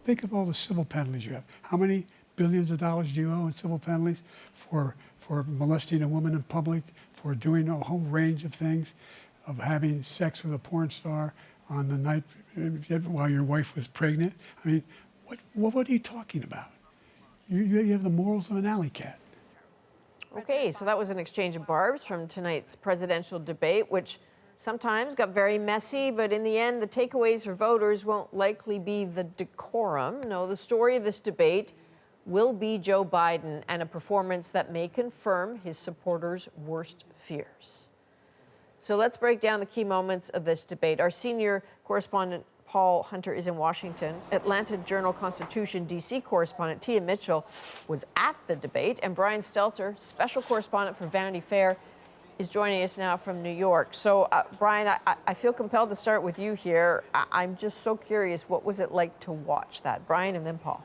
Think of all the civil penalties you have. How many billions of dollars do you owe in civil penalties for molesting a woman in public, for doing a whole range of things, of having sex with a porn star on the night while your wife was pregnant? I mean, what are you talking about? You have the morals of an alley cat. Okay, so that was an exchange of barbs from tonight's presidential debate, which sometimes got very messy, but in the end, the takeaways for voters won't likely be the decorum. No, the story of this debate will be Joe Biden and a performance that may confirm his supporters' worst fears. So let's break down the key moments of this debate. Our senior correspondent, Paul Hunter, is in Washington. Atlanta Journal-Constitution D.C. correspondent Tia Mitchell was at the debate, and Brian Stelter, special correspondent for Vanity Fair, is joining us now from New York. So, Brian, I feel compelled to start with you here. I'm just so curious, what was it like to watch that? Brian and then Paul.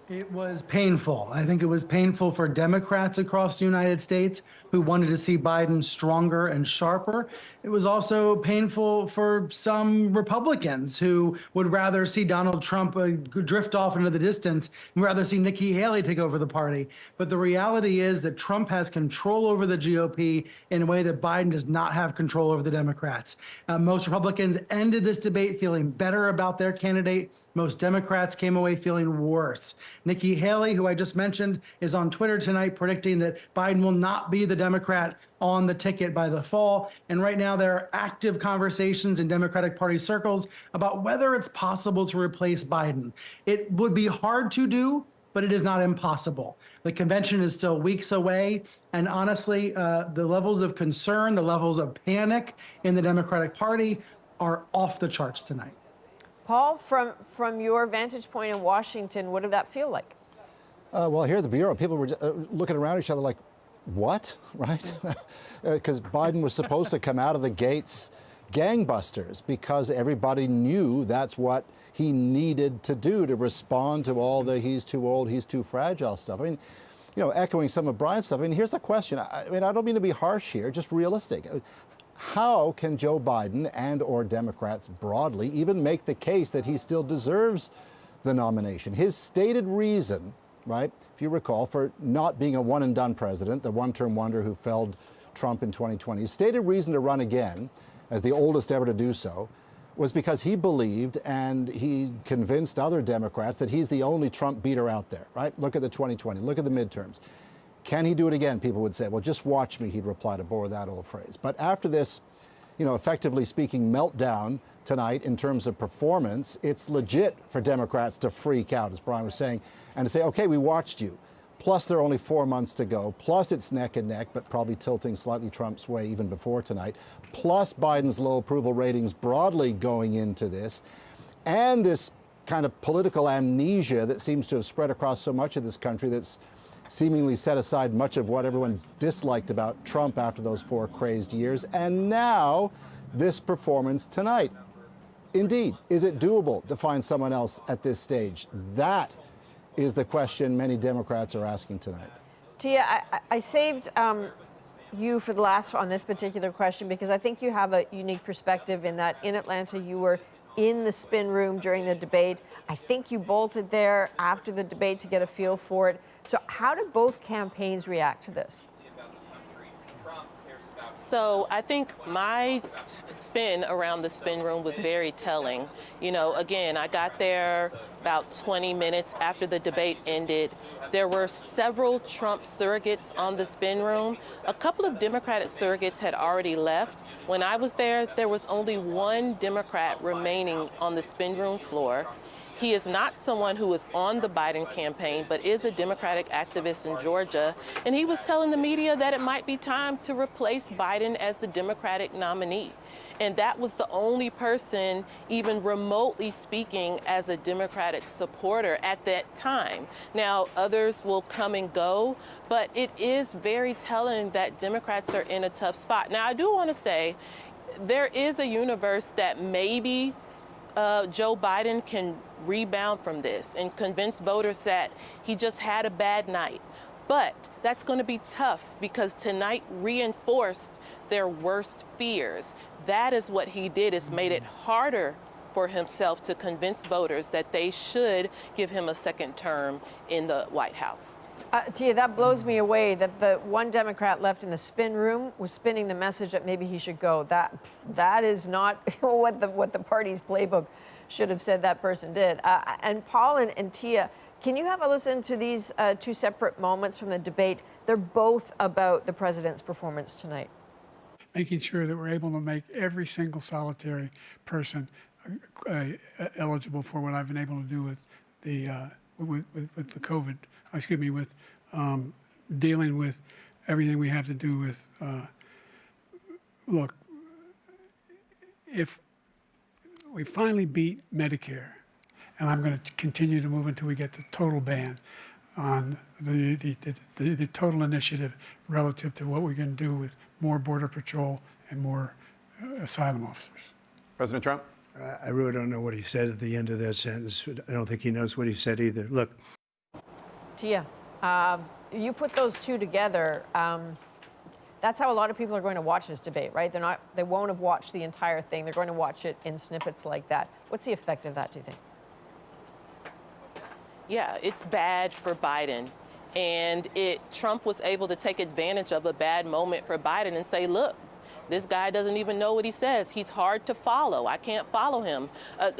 It was painful. I think it was painful for Democrats across the United States who wanted to see Biden stronger and sharper. It was also painful for some Republicans who would rather see Donald Trump drift off into the distance and rather see Nikki Haley take over the party. But the reality is that Trump has control over the GOP in a way that Biden does not have control over the Democrats. Most Republicans ended this debate feeling better about their candidate. Most Democrats came away feeling worse. Nikki Haley, who I just mentioned, is on Twitter tonight predicting that Biden will not be the Democrat on the ticket by the fall. And right now there are active conversations in Democratic Party circles about whether it's possible to replace Biden. It would be hard to do, but it is not impossible. The convention is still weeks away. And honestly, the levels of concern, the levels of panic in the Democratic Party are off the charts tonight. Paul, from your vantage point in Washington, what did that feel like? Well, here at the Bureau, people were looking around each other like, what, right? Because Biden was supposed to come out of the gates gangbusters because everybody knew that's what he needed to do to respond to all the he's too old, he's too fragile stuff. I mean, you know, echoing some of Brian's stuff, I mean, here's the question. I mean, I don't mean to be harsh here, just realistic. How can Joe Biden and or Democrats broadly even make the case that he still deserves the nomination? His stated reason, right, if you recall, for not being a one-and-done president, the one-term wonder who felled Trump in 2020, his stated reason to run again, as the oldest ever to do so, was because he believed and he convinced other Democrats that he's the only Trump beater out there, right? Look at the 2020, look at the midterms. Can he do it again? People would say, well, just watch me, he'd reply, to borrow that old phrase. But after this, you know, effectively speaking, meltdown tonight in terms of performance, it's legit for Democrats to freak out, as Brian was saying, and to say, okay, we watched you. Plus, there are only 4 months to go. Plus, it's neck and neck, but probably tilting slightly Trump's way even before tonight. Plus, Biden's low approval ratings broadly going into this. And this kind of political amnesia that seems to have spread across so much of this country that's seemingly set aside much of what everyone disliked about Trump after those 4 crazed years. And now, this performance tonight. Indeed, is it doable to find someone else at this stage? That is the question many Democrats are asking tonight. Tia, I saved you for the last on this particular question because I think you have a unique perspective in that in Atlanta you were in the spin room during the debate. I think you bolted there after the debate to get a feel for it. So how did both campaigns react to this? So I think my spin around the spin room was very telling. You know, again, I got there about 20 minutes after the debate ended. There were several Trump surrogates on the spin room. A couple of Democratic surrogates had already left. When I was there, there was only one Democrat remaining on the spin room floor. He is not someone who is on the Biden campaign, but is a Democratic activist in Georgia. And he was telling the media that it might be time to replace Biden as the Democratic nominee. And that was the only person even remotely speaking as a Democratic supporter at that time. Now, others will come and go, but it is very telling that Democrats are in a tough spot. Now, I do want to say there is a universe that maybe Joe Biden can rebound from this and convince voters that he just had a bad night. But that's going to be tough because tonight reinforced their worst fears. That is what he did, is made it harder for himself to convince voters that they should give him a second term in the White House. Tia, that blows me away that the one Democrat left in the spin room was spinning the message that maybe he should go. That is not what the party's playbook should have said that person did. And Paul and Tia, can you have a listen to these two separate moments from the debate? They're both about the president's performance tonight. Making sure that we're able to make every single solitary person eligible for what I've been able to do with the COVID. Excuse me, with dealing with everything we have to do with. Look, if we finally beat Medicare, and I'm going to continue to move until we get the total ban on the total initiative relative to what we can do with more Border Patrol and more asylum officers. President Trump? I really don't know what he said at the end of that sentence. I don't think he knows what he said either. Look. Tia, you put those two together. That's how a lot of people are going to watch this debate, right? They won't have watched the entire thing. They're going to watch it in snippets like that. What's the effect of that, do you think? Yeah, it's bad for Biden. And Trump was able to take advantage of a bad moment for Biden and say, look, this guy doesn't even know what he says. He's hard to follow. I can't follow him.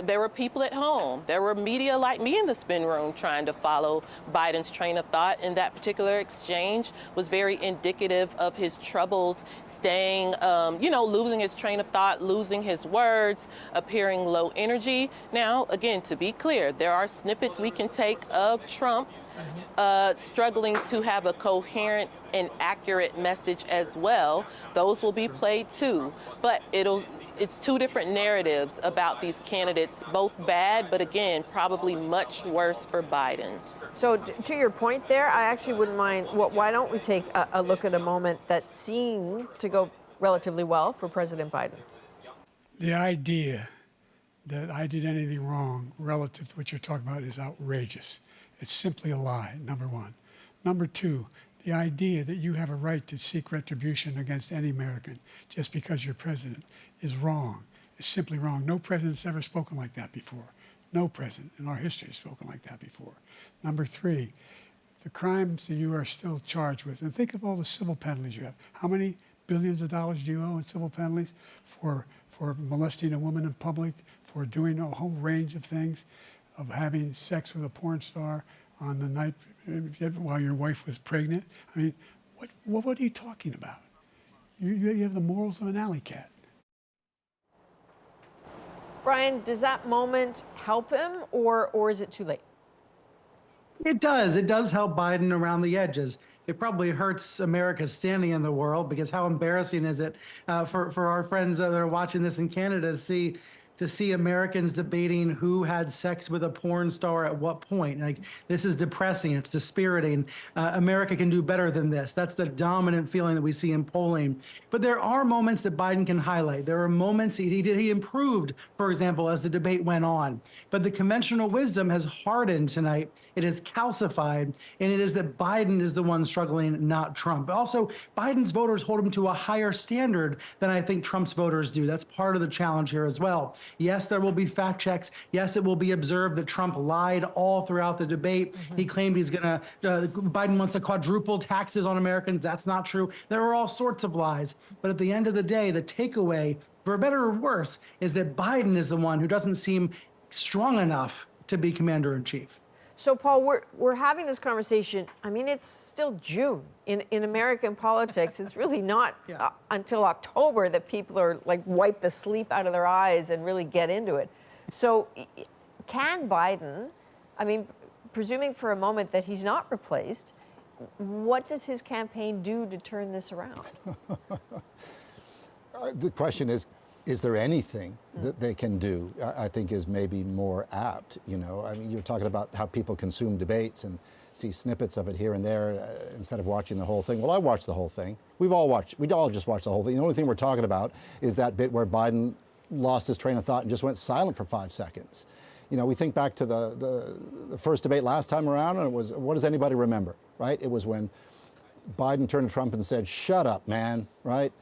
There were people at home. There were media like me in the spin room trying to follow Biden's train of thought. And that particular exchange was very indicative of his troubles staying, losing his train of thought, losing his words, appearing low energy. Now, again, to be clear, there are snippets we can take of Trump struggling to have a coherent and accurate message as well. Those will be played too. But it's two different narratives about these candidates, both bad, but again, probably much worse for Biden. So to your point there, I actually wouldn't mind, why don't we take a look at a moment that seemed to go relatively well for President Biden? The idea that I did anything wrong relative to what you're talking about is outrageous. It's simply a lie, number one. Number two, the idea that you have a right to seek retribution against any American just because you're president is wrong. It's simply wrong. No president's ever spoken like that before. No president in our history has spoken like that before. Number three, the crimes that you are still charged with, and think of all the civil penalties you have. How many billions of dollars do you owe in civil penalties for molesting a woman in public, for doing a whole range of things, of having sex with a porn star on the night while your wife was pregnant? I mean, what are you talking about? You have the morals of an alley cat. Brian, does that moment help him, or is it too late? It does. It does help Biden around the edges. It probably hurts America's standing in the world, because how embarrassing is it for our friends that are watching this in Canada to see Americans debating who had sex with a porn star at what point. Like, this is depressing. It's dispiriting. America can do better than this. That's the dominant feeling that we see in polling. But there are moments that Biden can highlight. There are moments he improved, for example, as the debate went on. But the conventional wisdom has hardened tonight. It has calcified, and it is that Biden is the one struggling, not Trump. Also, Biden's voters hold him to a higher standard than I think Trump's voters do. That's part of the challenge here as well. Yes, there will be fact checks. Yes, it will be observed that Trump lied all throughout the debate. He claimed Biden wants to quadruple taxes on Americans. That's not true. There are all sorts of lies. But at the end of the day, the takeaway, for better or worse, is that Biden is the one who doesn't seem strong enough to be commander-in-chief. So, Paul, we're having this conversation. I mean, it's still June in American politics. It's really not until October that people are like wipe the sleep out of their eyes and really get into it. So, can Biden, I mean, presuming for a moment that he's not replaced, what does his campaign do to turn this around? The question is there anything that they can do? I think is maybe more apt. I mean, you're talking about how people consume debates and see snippets of it here and there instead of watching the whole thing. Well, I watched the whole thing. We all just watched the whole thing. The only thing we're talking about is that bit where Biden lost his train of thought and just went silent for 5 seconds. We think back to the first debate last time around, and it was, what does anybody remember, right? It was when Biden turned to Trump and said, "Shut up, man," right?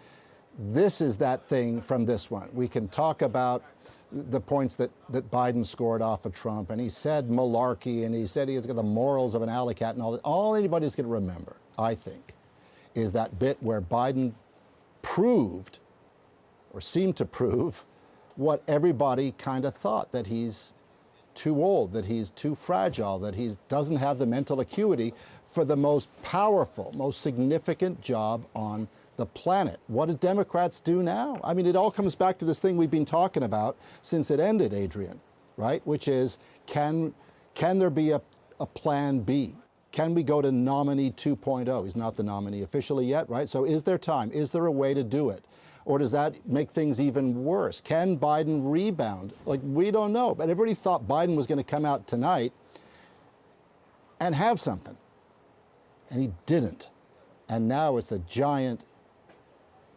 This is that thing from this one. We can talk about the points that Biden scored off of Trump, and he said malarkey, and he said he's got the morals of an alley cat and all that. All anybody's going to remember, I think, is that bit where Biden proved, or seemed to prove, what everybody kind of thought, that he's too old, that he's too fragile, that he doesn't have the mental acuity for the most powerful, most significant job on the planet. What do Democrats do now? I mean, it all comes back to this thing we've been talking about since it ended, Adrienne, right? Which is, can there be a plan B? Can we go to nominee 2.0? He's not the nominee officially yet, right? So is there time? Is there a way to do it? Or does that make things even worse? Can Biden rebound? Like, we don't know. But everybody thought Biden was going to come out tonight and have something. And he didn't. And now it's a giant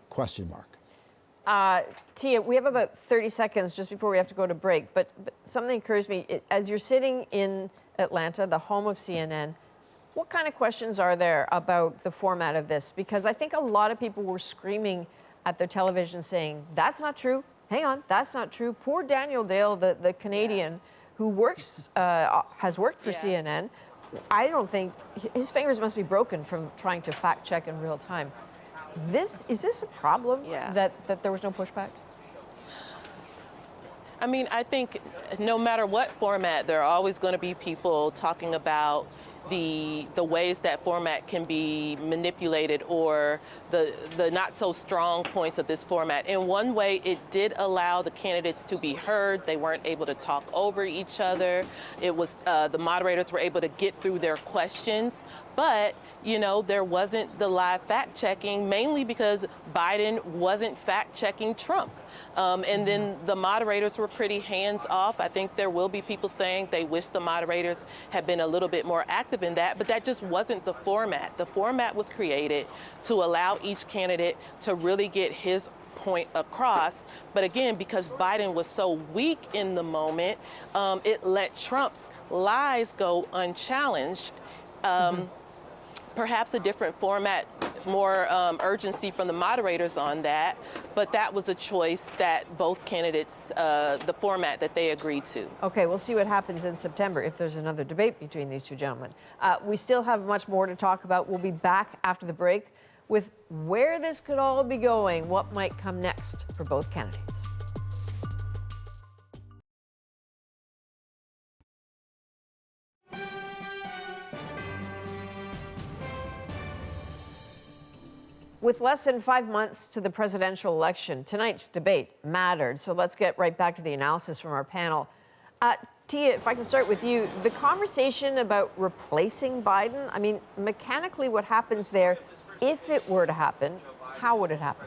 question mark. Tia, we have about 30 seconds just before we have to go to break. But something occurs to me. As you're sitting in Atlanta, the home of CNN, what kind of questions are there about the format of this? Because I think a lot of people were screaming at their television saying, that's not true. Hang on, that's not true. Poor Daniel Dale, the Canadian who works, has worked for CNN. I don't think, his fingers must be broken from trying to fact check in real time. Is this a problem that there was no pushback? I mean, I think no matter what format, there are always going to be people talking about the ways that format can be manipulated, or the not so strong points of this format. In one way, it did allow the candidates to be heard. They weren't able to talk over each other. It was the moderators were able to get through their questions. But, you know, there wasn't the live fact checking, mainly because Biden wasn't fact checking Trump. And then the moderators were pretty hands off. I think there will be people saying they wish the moderators had been a little bit more active in that, but that just wasn't the format. The format was created to allow each candidate to really get his point across. But again, because Biden was so weak in the moment, it let Trump's lies go unchallenged. Perhaps a different format, more urgency from the moderators on that, but that was a choice that both candidates, the format that they agreed to. Okay, we'll see what happens in September if there's another debate between these two gentlemen. We still have much more to talk about. We'll be back after the break with where this could all be going, what might come next for both candidates. With less than 5 months to the presidential election, tonight's debate mattered. So let's get right back to the analysis from our panel. Tia, if I can start with you, the conversation about replacing Biden, I mean, mechanically what happens there, if it were to happen, how would it happen?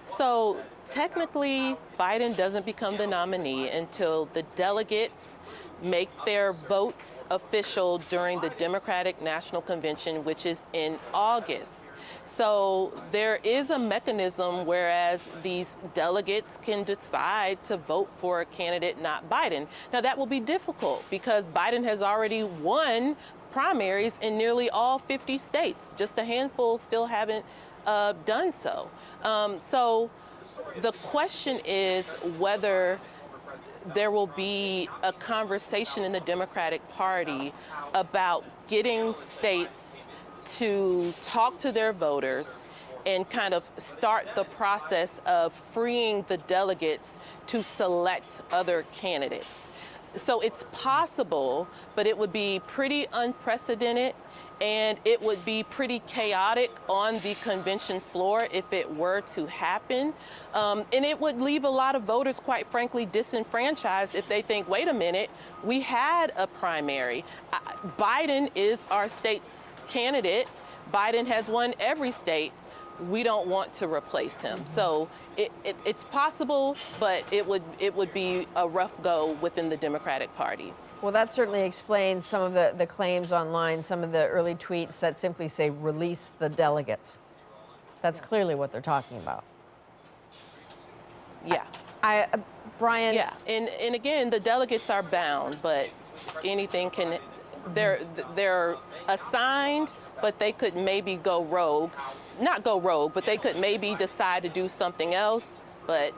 So technically, Biden doesn't become the nominee until the delegates make their votes official during the Democratic National Convention, which is in August. So there is a mechanism whereas these delegates can decide to vote for a candidate, not Biden. Now that will be difficult because Biden has already won primaries in nearly all 50 states. Just a handful still haven't done so. So the question is whether there will be a conversation in the Democratic Party about getting states to talk to their voters and kind of start the process of freeing the delegates to select other candidates. So it's possible, but it would be pretty unprecedented, and it would be pretty chaotic on the convention floor if it were to happen. And it would leave a lot of voters, quite frankly, disenfranchised if they think, wait a minute, we had a primary. Biden is our state's candidate. Biden has won every state. We don't want to replace him. So it's possible, but it would be a rough go within the Democratic Party. Well, that certainly explains some of the claims online, some of the early tweets that simply say, release the delegates. That's clearly what they're talking about. Yeah. Brian? Yeah, and again, the delegates are bound, but anything can, they're assigned, but they could maybe go rogue. Not go rogue, but they could maybe decide to do something else but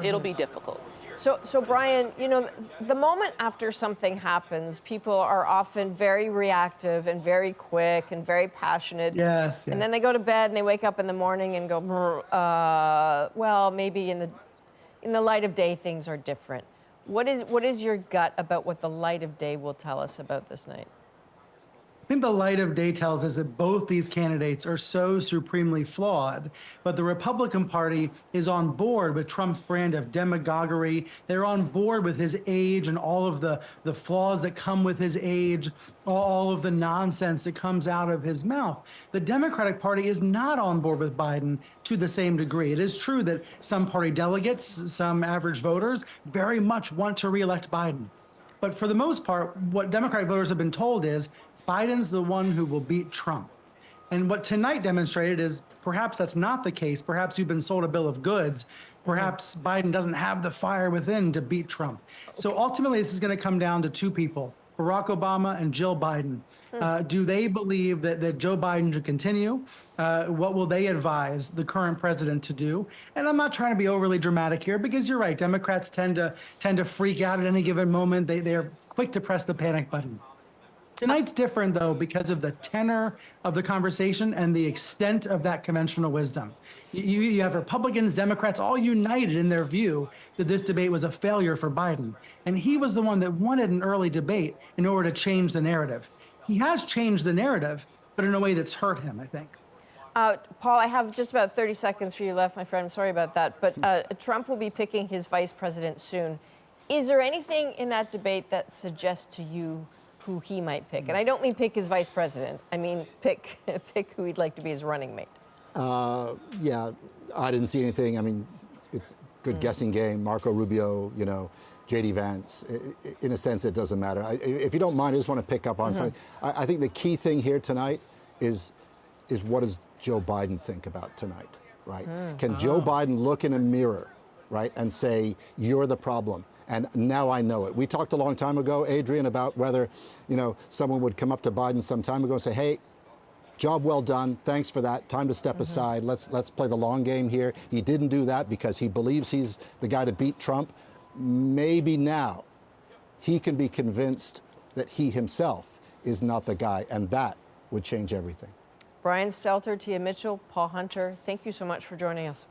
it'll be difficult. So Brian, you know, the moment after something happens, people are often very reactive and very quick and very passionate. Yes. And then they go to bed and they wake up in the morning and go, well, maybe in the light of day, things are different. What is your gut about what the light of day will tell us about this night? I think the light of day tells us that both these candidates are so supremely flawed, but the Republican Party is on board with Trump's brand of demagoguery. They're on board with his age and all of the flaws that come with his age, all of the nonsense that comes out of his mouth. The Democratic Party is not on board with Biden to the same degree. It is true that some party delegates, some average voters, very much want to reelect Biden. But for the most part, what Democratic voters have been told is Biden's the one who will beat Trump. And what tonight demonstrated is perhaps that's not the case. Perhaps you've been sold a bill of goods. Perhaps Biden doesn't have the fire within to beat Trump. So ultimately, this is going to come down to two people, Barack Obama and Jill Biden. Do they believe that Joe Biden should continue? What will they advise the current president to do? And I'm not trying to be overly dramatic here because you're right. Democrats tend to freak out at any given moment. They're quick to press the panic button. Tonight's different, though, because of the tenor of the conversation and the extent of that conventional wisdom. You have Republicans, Democrats, all united in their view that this debate was a failure for Biden. And he was the one that wanted an early debate in order to change the narrative. He has changed the narrative, but in a way that's hurt him, I think. Paul, I have just about 30 seconds for you left, my friend. Sorry about that. But Trump will be picking his vice president soon. Is there anything in that debate that suggests to you who he might pick? And I don't mean pick his vice president. I mean pick who he'd like to be his running mate. Yeah, I didn't see anything. I mean, it's good guessing game. Marco Rubio, you know, J.D. Vance. In a sense, it doesn't matter. If you don't mind, I just want to pick up on something. I think the key thing here tonight is what does Joe Biden think about tonight, right? Can Joe Biden look in a mirror, right, and say, you're the problem? And now I know it. We talked a long time ago, Adrienne, about whether, you know, someone would come up to Biden some time ago and say, hey, job well done. Thanks for that. Time to step aside. Let's play the long game here. He didn't do that because he believes he's the guy to beat Trump. Maybe now he can be convinced that he himself is not the guy, and that would change everything. Brian Stelter, Tia Mitchell, Paul Hunter, thank you so much for joining us.